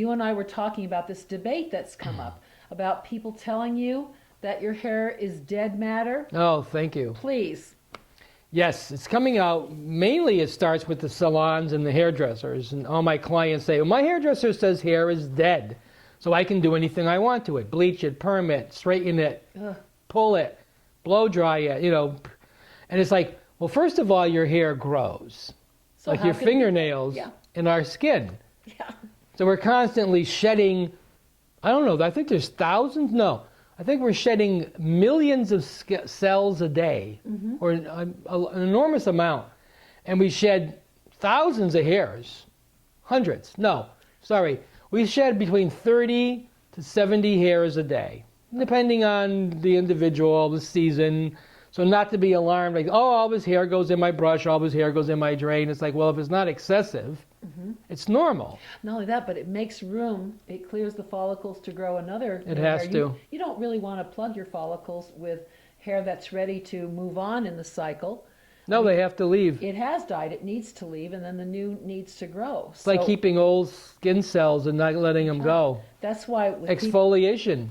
you and I were talking about this debate that's come up about people telling you that your hair is dead matter. Oh, thank you. Please. Yes, it's coming out. Mainly it starts with the salons and the hairdressers. And all my clients say, well, my hairdresser says hair is dead. So I can do anything I want to it. Bleach it, perm it, straighten it, pull it, blow dry it, you know. And it's like, well, first of all, your hair grows. So like your fingernails in our skin. Yeah. So we're constantly shedding, I don't know, I think there's thousands, no. I think we're shedding millions of cells a day, or an enormous amount. And we shed thousands of hairs, hundreds, no, sorry. We shed between 30 to 70 hairs a day, depending on the individual, the season. So not to be alarmed, like, oh, all his hair goes in my brush, all his hair goes in my drain. It's like, well, if it's not excessive, it's normal. Not only that, but it makes room. It clears the follicles to grow another. It has hair. to. You don't really want to plug your follicles with hair that's ready to move on in the cycle. No, they have to leave. It has died. It needs to leave, and then the new needs to grow. It's like keeping old skin cells and not letting them go. That's why with exfoliation.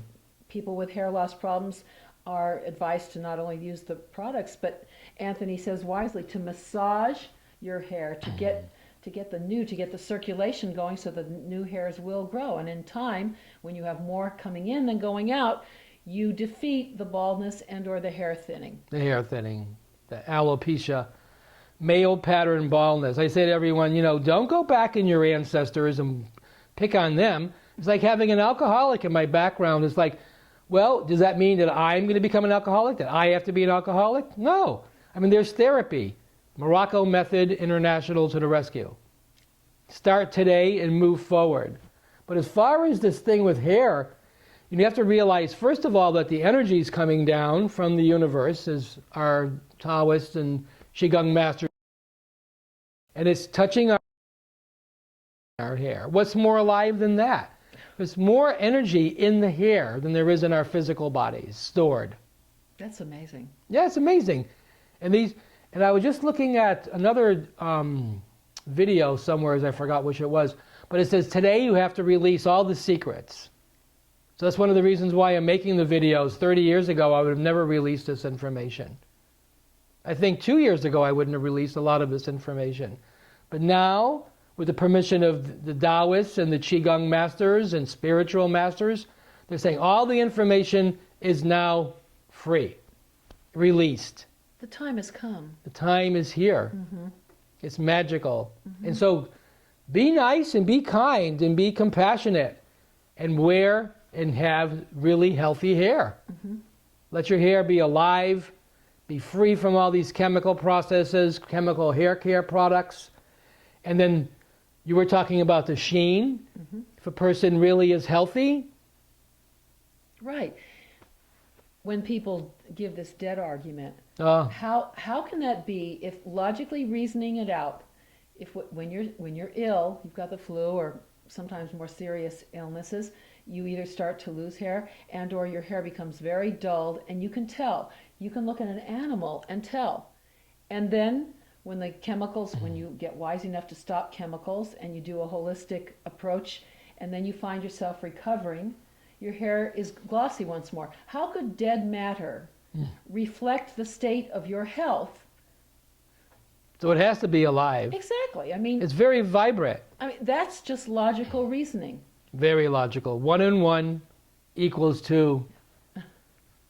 People with hair loss problems are advised to not only use the products, but Anthony says wisely to massage your hair to get the circulation going, so the new hairs will grow. And in time, when you have more coming in than going out, you defeat the baldness and or the hair thinning. The hair thinning, the alopecia, male pattern baldness. I say to everyone, you know, don't go back in your ancestors and pick on them. It's like having an alcoholic in my background. It's like, well, does that mean that I'm going to become an alcoholic? That I have to be an alcoholic? No. I mean, there's therapy. Morrocco method international to the rescue. Start today and move forward. But as far as this thing with hair, you have to realize, first of all, that the energy is coming down from the universe, as our Taoist and Qigong masters, and it's touching our hair. What's more alive than that? There's more energy in the hair than there is in our physical bodies, stored. That's amazing. Yeah, it's amazing. And I was just looking at another video somewhere, as I forgot which it was, but it says, today you have to release all the secrets. So that's one of the reasons why I'm making the videos. 30 years ago, I would have never released this information. I think 2 years ago, I wouldn't have released a lot of this information. But now, with the permission of the Taoists and the Qigong masters and spiritual masters, they're saying all the information is now free, released. The time has come. The time is here. It's magical. And so be nice and be kind and be compassionate and wear and have really healthy hair. Let your hair be alive, be free from all these chemical processes, chemical hair care products. And then you were talking about the sheen. If a person really is healthy. Right. When people give this dead argument, how can that be if logically reasoning it out, if when you're ill, you've got the flu or sometimes more serious illnesses, you either start to lose hair and or your hair becomes very dulled, and you can tell. You can look at an animal and tell. And then when the chemicals, when you get wise enough to stop chemicals and you do a holistic approach, and then you find yourself recovering, your hair is glossy once more. How could dead matter reflect the state of your health? So it has to be alive. Exactly. I mean, it's very vibrant. I mean, that's just logical reasoning. Very logical. 1 and 1 equals 2.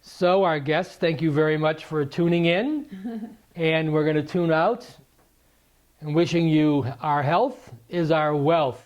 So our guests, thank you very much for tuning in. And we're going to tune out. And wishing you our health is our wealth.